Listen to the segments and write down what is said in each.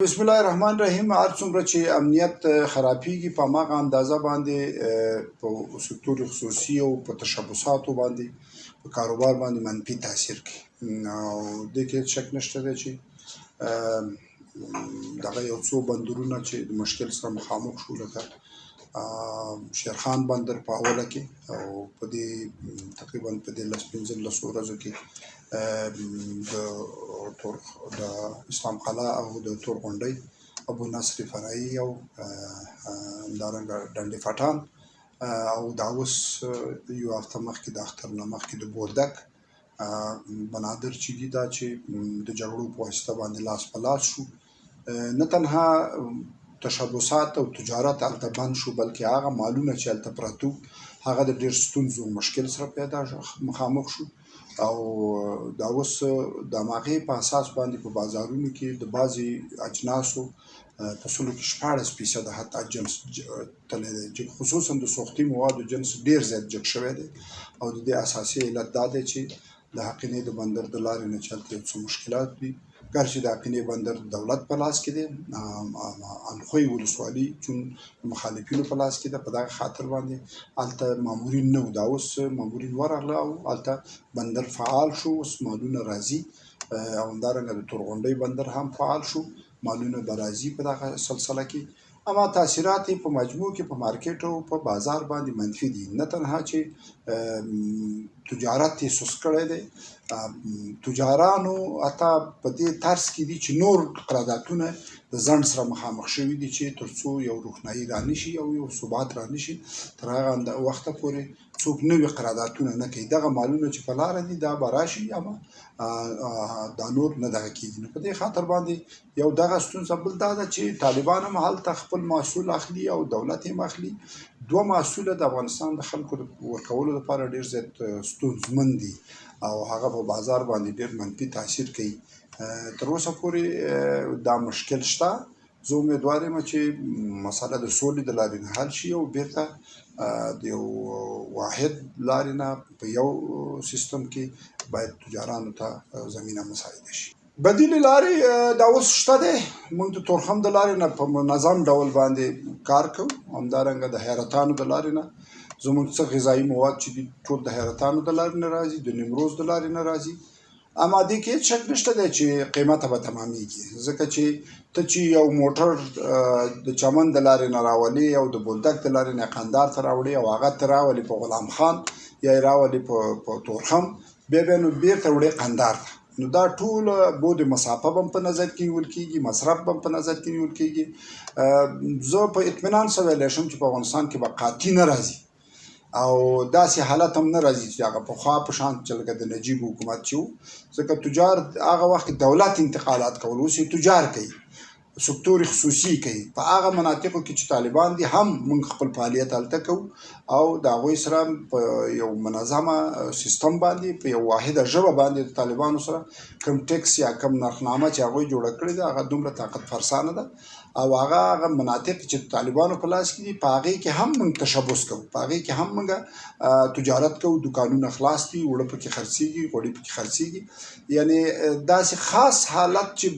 بسم الله الرحمن الرحیم. هر څومره چې امنیت خرابېږي په هماغه اندازه باندې په سکتور خصوصي او په تشبثاتو باندې په کاروبار باندې منفي تاثیر کوي او دې کې شک نشته دی چې دغه یو څو بندرونه چې د مشکل سره مخامخ شو لکه شیرخان بندر په اوله کې او په دې تقریبا په دې 15 ورځو کې د اسلام قلعه او د تورغونډۍ ابو نصر فرعي او همدارنګه ډنډې فټان او دا اوس یو هفته مخکې د اختر نه مخکې د بولدک بنادر چې دي دا چې د جګړو په واسطه باندې لاس په لاس شو. نه تنها تشبثات او تجارت هلته بند شو بلکې هغه مالونه چې هلته پراته هغه د ډېر ستونزو مشکل سره پیدا مخامخ شو او دا اوس د هماغې په اساس باندې په بازارونو کې د بعضې اجناسو په سلو کې 14% حتی جنس تللی دی، خصوصا د سوختي موادو جنس ډېر زیات جګ شوی دی او د دې اساسي علت دا دی چې د حقینې د بندر د لارې نه چې هلته یو څه مشکلات دي. ګرچې د حقینې بندر د دولت په لاس کې دی، انخوی ولسوالي چون مخالفینو په لاس کې ده، په دغه خاطر باندې هلته مامورین نه وو. دا اوس مامورین ورغله او هلته بندر فعال شو، اوس مالونه راځي او همدارنګه د تورغونډۍ بندر هم فعال شو، مالونه به راځي په دغه سلسله کې. اما تاثیرات یې په مجموع کې په مارکیټ او په بازار باندې منفي دي. نه تنها چې تجارت یې سست کړی دی، تجارانو حتی په دې طرز کې دي چې نور قراردادونه د ځنډ سره مخامخ شوي دي چې تر څو یو روښنایي رانشي او یو ثبات رانشي تر هغه وخته پورې څوک نوي قراردادونه نه کوي. دغه مالونه چې په لاره دي دا به راشي اما دا نور نه دغه کېږي. نو په دې خاطر باندې یو دغه ستونزه بل دا ده چې طالبان هم هلته خپل محصول اخلي او دولت هم اخلي. دوه محصوله د افغانستان د خلکو د ورکولو لپاره ډېر زیات ستونزمن دي او هغه په بازار باندې ډېر منفي تاثیر کوي. تر اوسه پورې دا مشکل شته. زه امیدوار یم چې مسله د سولې د لارې نه حل شي او بیرته د یو واحد لارې نه په یو سیستم کې باید تجارانو ته زمینه مساعده شي. بدیلې لارې دا اوس شته دی. موږ د تورخم د لارې نه په منظم ډول باندې کار کوو، همدارنګه د حیرتانو د لارې نه زموږ څه غذایي مواد چې دي ټول د حیرتانو د لارې نه راځي، د نیمروز د لارې نه راځي. اما دې کې هېڅ شک نشته دی چې قیمته به تمامېږي، ځکه چې ته چې یو موټر د چمن د لارې نه راولې او د بولدک د لارې نه قندار ته راوړې او هغه ته راولې په غلام خان یا یې راولې په تورخم، بیا نو بېرته وړې قندار ته، نو دا ټوله بود مسافه به هم په نظر کې نیول کېږي، مصرف به هم په نظر کې نیول کېږي. زه په اطمینان سره ویلی شم چې په افغانستان کې به قاطي نه راځي او داسې حالت هم نه راځي چې هغه پخوا په شان چې لکه د نجیب حکومت چې و، ځکه تجار هغه وخت کې دولت انتقالات کول، اوس یې تجار کوي، سکتور خصوصي کوي. په هغه مناطقو کې چې طالبان دي هم موږ خپل فعالیت هلته کوو او د هغوی سره په یو منظمه سیستم باندې په یو واحده ژبه باندې د طالبانو سره کم ټیکس یا کم نرخنامه چې هغوی جوړه کړې ده هغه دومره طاقت فرسانه ده او هغه مناطق چې د طالبانو په لاس کې دي په هغې کې هم موږ تشبث کوو، په هغې کې هم موږ تجارت کوو، دوکانونه خلاص دي، اوړه پکې خرڅېږي، غوړي پکې خرڅېږي. یعنې داسې خاص حالت چې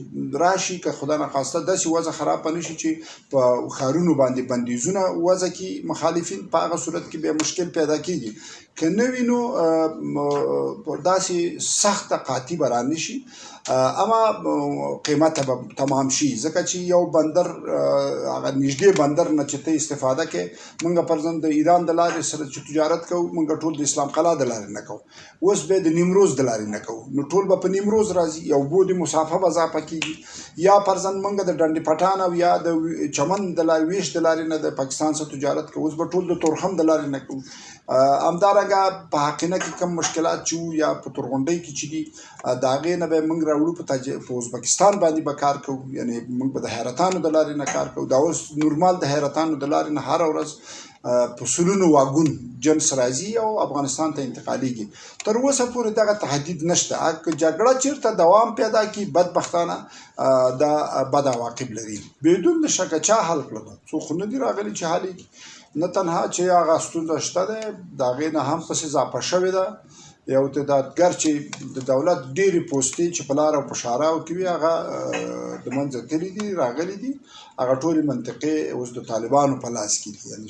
راشي که خدا نخواسته داسې وضع خرابه نه شي چې په ښارونو باندې بندیزونه وضع کړي مخالفین، په هغه صورت کې بیا مشکل پیدا کېږي. که نه وي نو داسې سخته قاطي به رانشي اما قیمته به تمام شي، ځکه چې یو بندر هغه نږدې بندر نه چې ته استفاده کوې، موږ فرضاً د ایران د لارې سره چې تجارت کوو موږ ټول د اسلام قلعه د لارې نه کوو، اوس بیا د نیمروز د لارې نه کوو، نو ټول به په نیمروز راځي، یو بود مسافه به اضافه کېږي. یا فرضاً موږ د ډنډې پټان او یا د چمن د لارې ویش د لارې نه د پاکستان سره تجارت کوو، اوس به ټول د تورخم د لارې نه کوو. همدارنګه په حقینه کې کم مشکلات چې وو یا په تورغونډۍ کې چې دي د هغې نه به یې موږ راوړو په ازبکستان باندې به کار کوو، یعنې موږ به د حیرتانو د لارې نه کار کوو. دا اوس نورمال د حیرتانو د لارې نه هره ورځ په سلونو واګون جنس راځي او افغانستان ته انتقالیږي. تر اوسه پورې دغه تهدید نشته. که جګړه چېرته دوام پیدا کړي بدبختانه دا بد عواقب لري، بدون د شکه چا حل کړله، څوک خو نه دي راغلي چې حل یې کړي. نه تنها چې هغه ستونزه شته دی د هغې نه هم پسې اضافه شوې ده یو تعدادګر چې د دولت ډېرې پوستې چې په لاره او په شاراو کې وي هغه د منځه تللي دي راغلي دي هغه ټولې منطقې اوس د طالبانو په لاس کې دي یعنې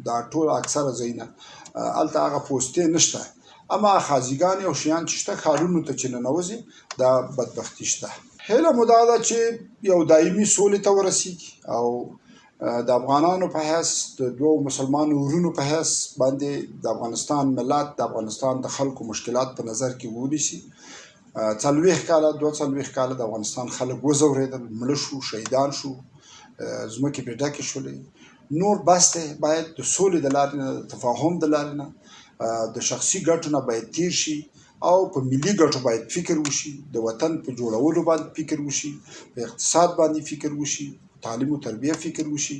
دا ټول اکثره ځایونه هلته هغه پوستې نشته اما خازیګانې او شیان چې شته ښارونو ته چې ننوځي دا بدبختي شته هیله مو دا ده چې یو دایمي سولې ته ورسیږي او د افغانانو په حیث د دوو مسلمانو ورونو په حیث باندې د افغانستان ملت د افغانستان د خلکو مشکلات په نظر کې ونیسي 40 کاله 42 کاله د افغانستان خلک وځورېدل مړه شو شهیدان شو ځمکې پرې ډکې شولې نور بس دی باید د سولې د لارې نه د تفاهم د لارې نه د شخصي ګټو نه باید تیر شي او په ملي ګټو باید فکر وشي د وطن په جوړولو باندې فکر وشي په اقتصاد باندې فکر وشي تعلیم او تربیه فکر وشي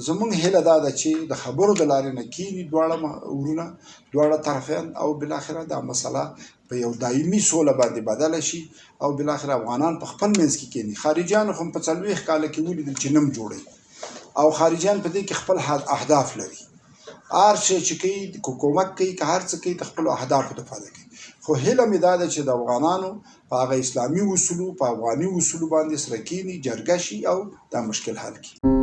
زمونږ هیله دا ده چې د خبرو د لارې نه کینی دواړه ورونه دواړه طرفین او بالاخره دا مسله په یو دایمي سوله باندې بدله شي او بالاخره افغانان په خپل منځ کې کینی خارجیان هم په 40 کال کې ولیدل چې نم جوړي او خارجیان په دې کې خپل اهداف لري هر شي چې کوي حکومت کوي که هر څه کوي د خپل اهدافو لپاره کوي خو هیله مې دا ده چې د افغانانو په هغه اسلامي اصولو په افغاني اصولو باندې سره کینی جرګه شي او دا مشکل حل کړي